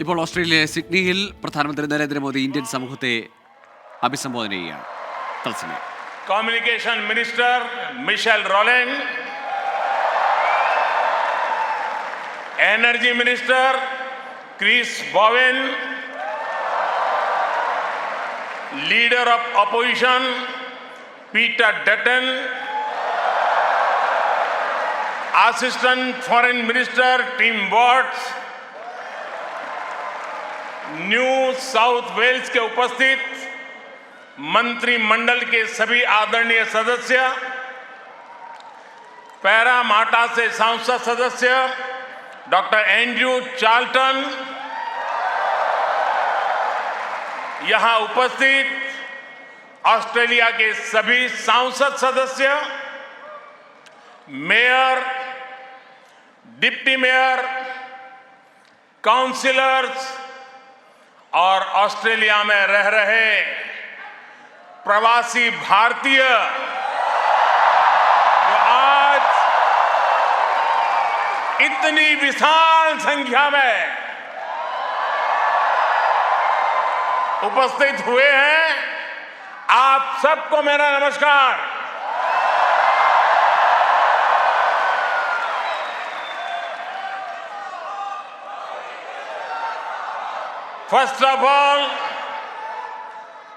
ഇപ്പോൾ ഓസ്ട്രേലിയയിലെ സിഡ്നിയിൽ പ്രധാനമന്ത്രി നരേന്ദ്രമോദി ഇന്ത്യൻ സമൂഹത്തെ അഭിസംബോധന ചെയ്യുകയാണ്. തത്സമയം communication minister Michelle Rowland, energy minister Chris Bowen, leader of opposition Peter Dutton, assistant foreign minister Tim Watts, New South Wales के उपस्थित मंत्रिमंडल के सभी आदरणीय सदस्य, पैरामाटा से सांसद सदस्य डॉक्टर एंड्रयू चार्ल्टन, यहां उपस्थित ऑस्ट्रेलिया के सभी सांसद सदस्य, मेयर, डिप्टी मेयर, काउंसिलर्स और ऑस्ट्रेलिया में रह रहे प्रवासी भारतीय जो आज इतनी विशाल संख्या में उपस्थित हुए हैं, आप सबको मेरा नमस्कार। First of all,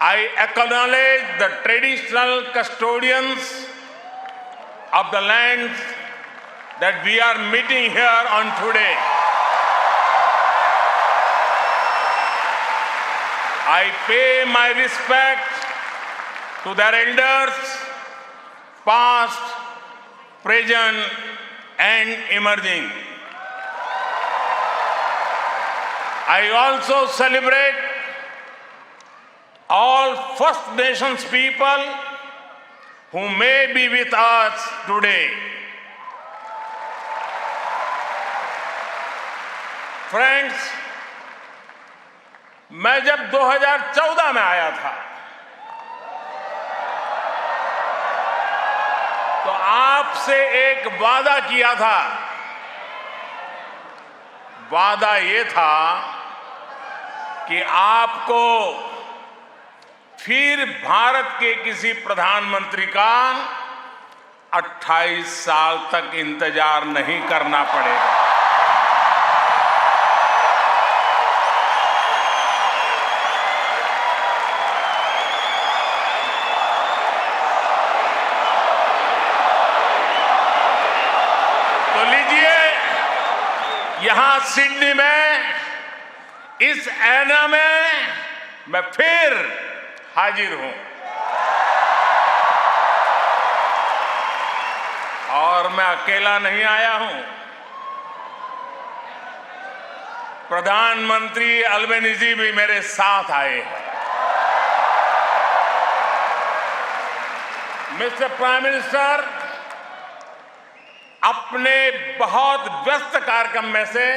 I acknowledge the traditional custodians of the lands that we are meeting here on today. I pay my respect to their elders, past, present, and emerging. I also celebrate all First Nations people who may be with us today. Friends, मैं जब 2014 में आया था तो आपसे एक वादा किया था। वादा ये था कि आपको फिर भारत के किसी प्रधानमंत्री का 28 साल तक इंतजार नहीं करना पड़ेगा। तो लीजिए, यहां सिडनी में इस ऐना में मैं फिर हाजिर हूं और मैं अकेला नहीं आया हूं। प्रधानमंत्री अल्बेनीजी भी मेरे साथ आए हैं। मिस्टर प्राइम मिनिस्टर, अपने बहुत व्यस्त कार्यक्रम में से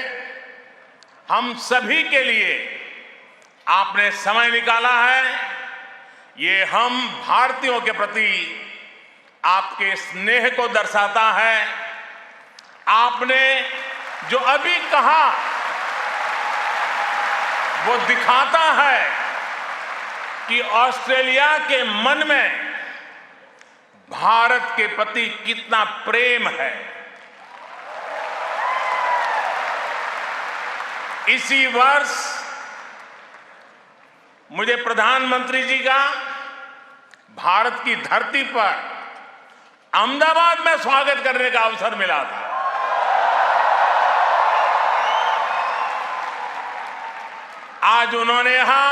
हम सभी के लिए आपने समय निकाला है। ये हम भारतीयों के प्रति आपके स्नेह को दर्शाता है। आपने जो अभी कहा वो दिखाता है कि ऑस्ट्रेलिया के मन में भारत के प्रति कितना प्रेम है। इसी वर्ष मुझे प्रधानमंत्री जी का भारत की धरती पर अहमदाबाद में स्वागत करने का अवसर मिला था। आज उन्होंने यहां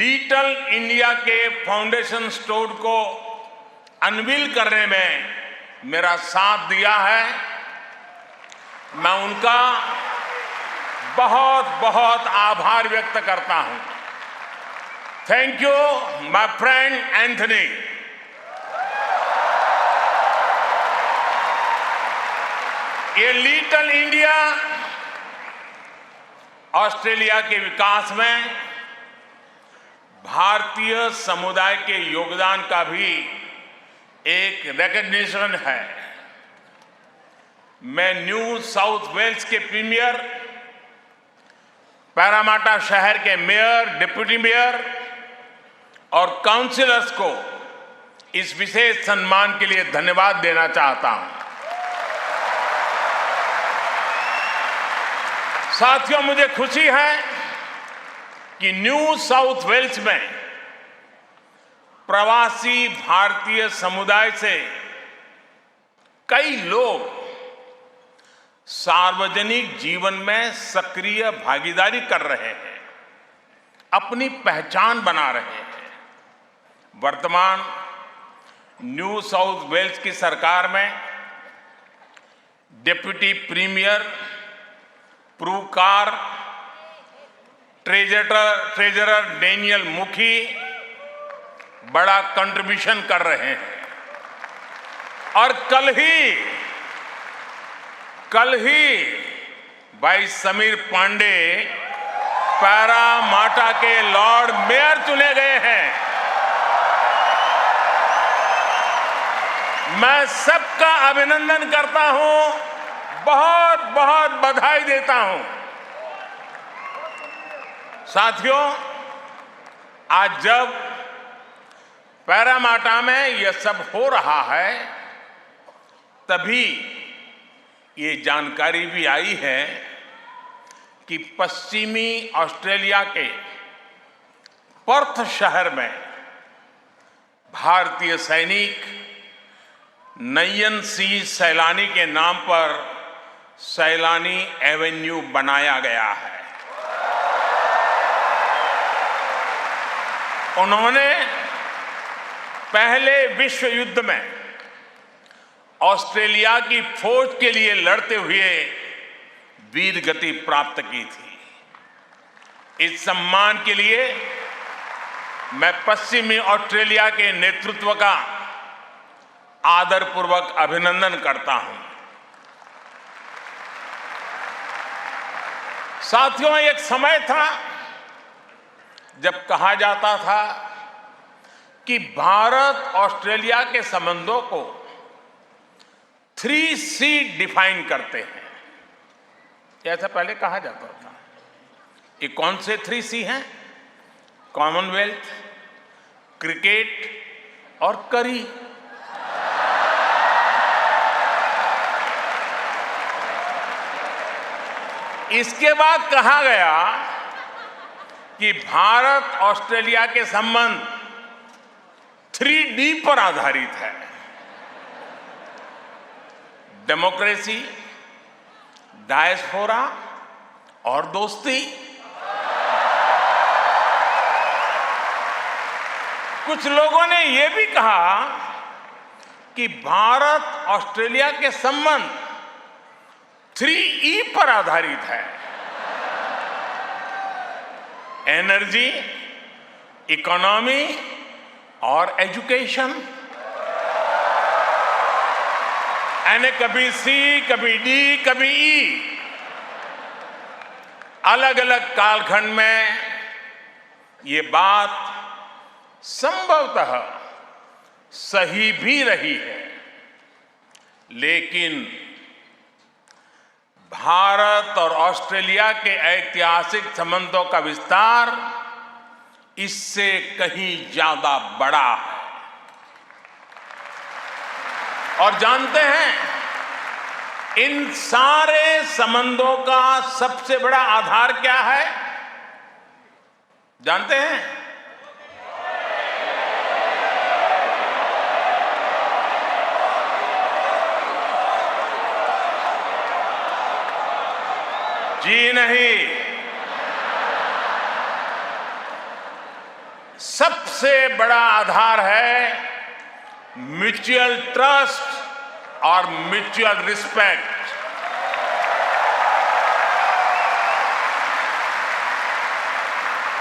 लिटिल इंडिया के फाउंडेशन स्टोर को अनवील करने में मेरा साथ दिया है। मैं उनका बहुत बहुत आभार व्यक्त करता हूं। Thank you my friend Anthony. ये लिटिल इंडिया ऑस्ट्रेलिया के विकास में भारतीय समुदाय के योगदान का भी एक रिकॉग्निशन है। मैं न्यू साउथ वेल्स के प्रीमियर पैरामाटा शहर के मेयर, डिप्टी मेयर और काउंसिलर्स को इस विशेष सम्मान के लिए धन्यवाद देना चाहता हूं। साथियों, मुझे खुशी है कि न्यू साउथ वेल्स में प्रवासी भारतीय समुदाय से कई लोग सार्वजनिक जीवन में सक्रिय भागीदारी कर रहे हैं, अपनी पहचान बना रहे हैं। वर्तमान न्यू साउथ वेल्स की सरकार में डिप्टी प्रीमियर, प्रूकार, ट्रेजरर डेनियल मुखी बड़ा कंट्रीब्यूशन कर रहे हैं। और कल ही भाई समीर पांडे पैरामाटा के लॉर्ड मेयर चुने गए हैं। मैं सबका अभिनंदन करता हूं, बहुत बहुत बधाई देता हूं। साथियों, आज जब पैरामाटा में यह सब हो रहा है, तभी ये जानकारी भी आई है कि पश्चिमी ऑस्ट्रेलिया के पर्थ शहर में भारतीय सैनिक नयन सिंह सैलानी के नाम पर सैलानी एवेन्यू बनाया गया है। उन्होंने पहले विश्व युद्ध में ऑस्ट्रेलिया की फौज के लिए लड़ते हुए वीर गति प्राप्त की थी। इस सम्मान के लिए मैं पश्चिमी ऑस्ट्रेलिया के नेतृत्व का आदरपूर्वक अभिनंदन करता हूं। साथियों, एक समय था जब कहा जाता था कि भारत ऑस्ट्रेलिया के संबंधों को 3C डिफाइन करते हैं, ऐसा पहले कहा जाता था। ये कौन से 3C हैं? कॉमनवेल्थ, क्रिकेट और करी। इसके बाद कहा गया कि भारत ऑस्ट्रेलिया के संबंध 3D पर आधारित है। डेमोक्रेसी, डायस्पोरा और दोस्ती। कुछ लोगों ने यह भी कहा कि भारत ऑस्ट्रेलिया के संबंध 3E पर आधारित है। एनर्जी, इकोनॉमी और एजुकेशन। यानी कभी C, कभी D, कभी E। अलग अलग कालखंड में ये बात संभवतः सही भी रही है, लेकिन भारत और ऑस्ट्रेलिया के ऐतिहासिक संबंधों का विस्तार इससे कहीं ज्यादा बड़ा है। और जानते हैं, इन सारे संबंधों का सबसे बड़ा आधार क्या है? जानते हैं? जी नहीं, सबसे बड़ा आधार है म्यूचुअल ट्रस्ट और म्यूचुअल रिस्पेक्ट।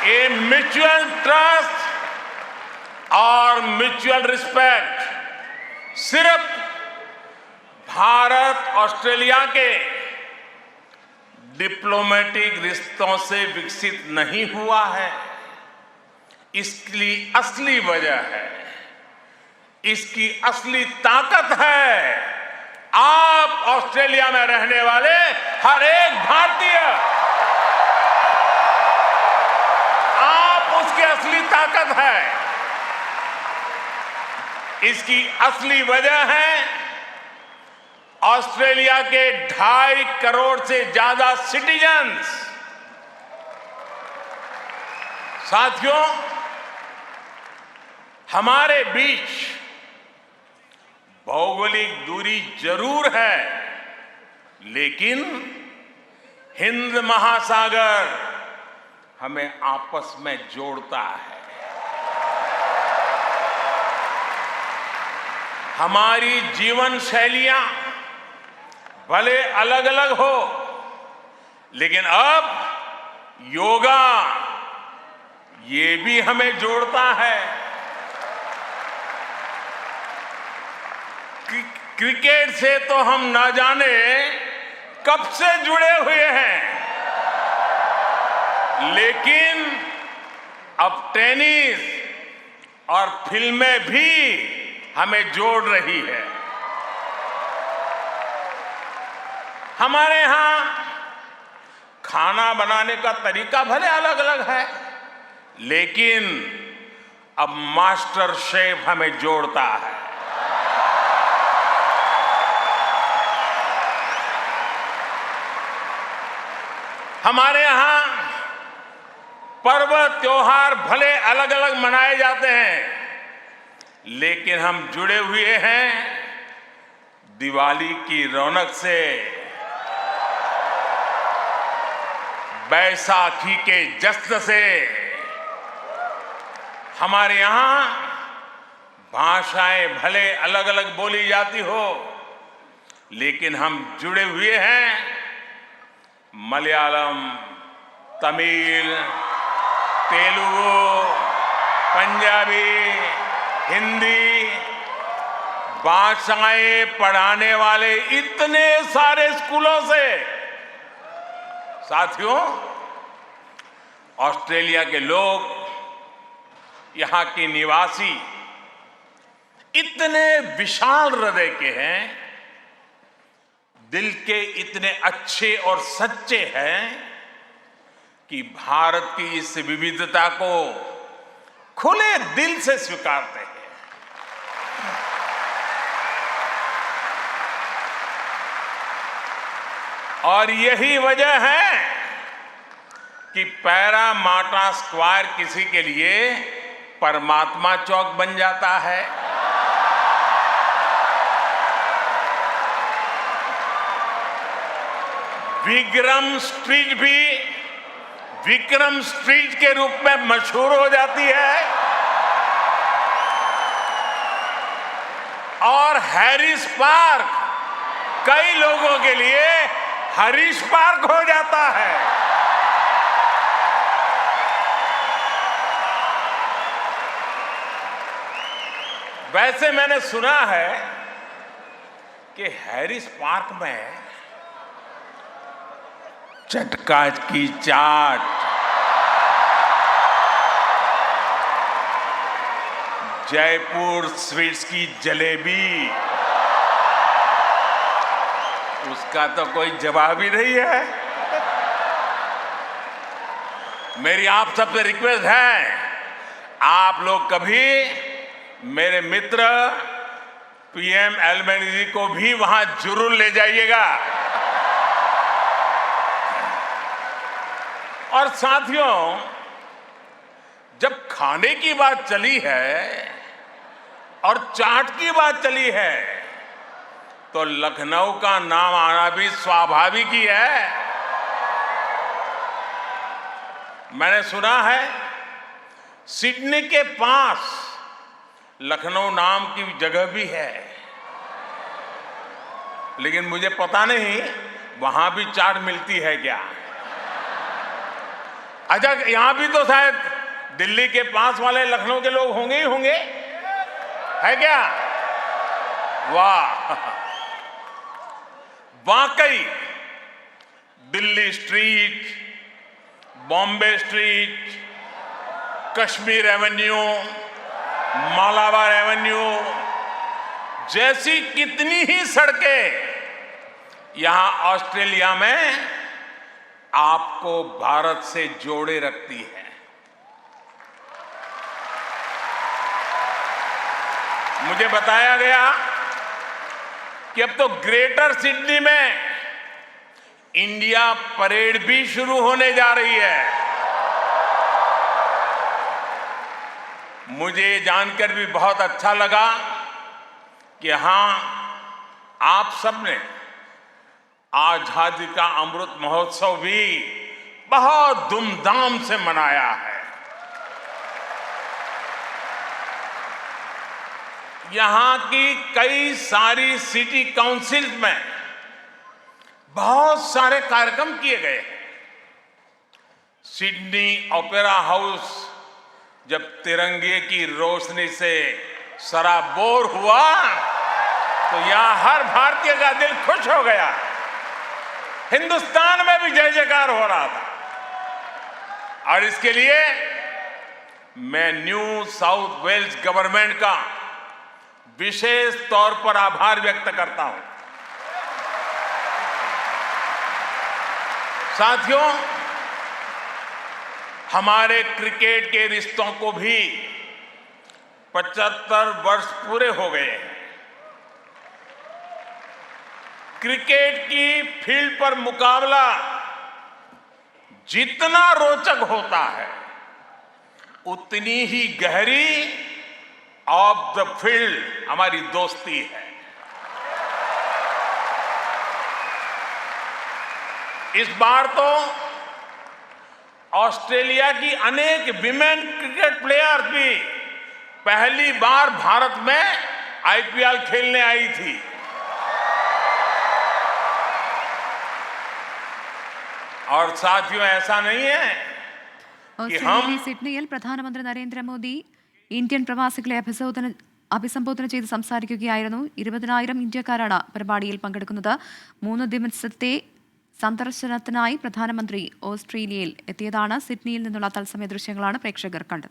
ये म्यूचुअल ट्रस्ट और म्यूचुअल रिस्पेक्ट सिर्फ भारत ऑस्ट्रेलिया के डिप्लोमेटिक रिश्तों से विकसित नहीं हुआ है। इसकी असली वजह है, इसकी असली ताकत है आप ऑस्ट्रेलिया में रहने वाले हर एक भारतीय। असली ताकत है। इसकी असली वजह है ऑस्ट्रेलिया के 2.5 करोड़ से ज्यादा सिटीजन्स। साथियों, हमारे बीच भौगोलिक दूरी जरूर है, लेकिन हिंद महासागर हमें आपस में जोड़ता है। हमारी जीवन शैलियां भले अलग अलग हो, लेकिन अब योगा ये भी हमें जोड़ता है। क्रिकेट से तो हम ना जाने कब से जुड़े हुए हैं, लेकिन अब टेनिस और फिल्में भी हमें जोड़ रही है। हमारे यहां खाना बनाने का तरीका भले अलग अलग है, लेकिन अब मास्टर शेफ हमें जोड़ता है। हमारे यहां पर्व त्योहार भले अलग अलग मनाए जाते हैं, लेकिन हम जुड़े हुए हैं दिवाली की रौनक से, बैसाखी के जश्न से। हमारे यहां भाषाएं भले अलग अलग बोली जाती हो, लेकिन हम जुड़े हुए हैं मलयालम, तमिल, तेलुगु, पंजाबी, हिंदी भाषाएं पढ़ाने वाले इतने सारे स्कूलों से। साथियों, ऑस्ट्रेलिया के लोग, यहां के निवासी इतने विशाल हृदय के हैं, दिल के इतने अच्छे और सच्चे हैं कि भारत की इस विविधता को खुले दिल से स्वीकारते हैं। और यही वजह है कि पैरामाटा स्क्वायर किसी के लिए परमात्मा चौक बन जाता है। विक्रम स्ट्रीट भी विक्रम स्ट्रीट के रूप में मशहूर हो जाती है, और हैरिस पार्क कई लोगों के लिए हरीश पार्क हो जाता है। वैसे मैंने सुना है कि हैरिस पार्क में चटका की चाट, जयपुर स्वीट्स की जलेबी, उसका तो कोई जवाब ही नहीं है। मेरी आप सबसे रिक्वेस्ट है, आप लोग कभी मेरे मित्र पीएम एल्बनीज़ी को भी वहां जरूर ले जाइएगा। और साथियों, जब खाने की बात चली है और चाट की बात चली है, तो लखनऊ का नाम आना भी स्वाभाविक ही है। मैंने सुना है सिडनी के पास लखनऊ नाम की जगह भी है, लेकिन मुझे पता नहीं वहां भी चाट मिलती है क्या। अच्छा, यहां भी तो शायद दिल्ली के पास वाले लखनऊ के लोग होंगे ही होंगे, है क्या? वाह, वाकई Delhi street, Bombay street, Kashmir Avenue, Malabar Avenue जैसी कितनी ही सड़कें यहां ऑस्ट्रेलिया में आपको भारत से जोड़े रखती है। मुझे बताया गया कि अब तो ग्रेटर सिडनी में इंडिया परेड भी शुरू होने जा रही है। मुझे जानकर भी बहुत अच्छा लगा कि हाँ, आप सबने आजादी का अमृत महोत्सव भी बहुत धूमधाम से मनाया है। यहां की कई सारी सिटी काउंसिल में बहुत सारे कार्यक्रम किए गए। सिडनी ओपेरा हाउस जब तिरंगे की रोशनी से सराबोर हुआ तो यहां हर भारतीय का दिल खुश हो गया। हिंदुस्तान में भी जय जयकार हो रहा था। और इसके लिए मैं न्यू साउथ वेल्स गवर्नमेंट का विशेष तौर पर आभार व्यक्त करता हूं। साथियों, हमारे क्रिकेट के रिश्तों को भी 75 वर्ष पूरे हो गए हैं। क्रिकेट की फील्ड पर मुकाबला जितना रोचक होता है, उतनी ही गहरी ऑफ द फील्ड हमारी दोस्ती है। इस बार तो ऑस्ट्रेलिया की अनेक विमेन क्रिकेट प्लेयर भी पहली बार भारत में आईपीएल खेलने आई थी। और साथियों, ऐसा नहीं है कि हम സിഡ്നിയിൽ പ്രധാനമന്ത്രി നരേന്ദ്രമോദി ഇന്ത്യൻ പ്രവാസികളെ അഭിസംബോധന ചെയ്ത് സംസാരിക്കുകയായിരുന്നു. 20,000 ഇന്ത്യക്കാരാണ് പരിപാടിയിൽ പങ്കെടുക്കുന്നത്. 3 ദിവസത്തെ സന്ദർശനത്തിനായി പ്രധാനമന്ത്രി ഓസ്ട്രേലിയയിൽ എത്തിയതാണ്. സിഡ്നിയിൽ നിന്നുള്ള തത്സമയ ദൃശ്യങ്ങളാണ് പ്രേക്ഷകർ കണ്ടത്.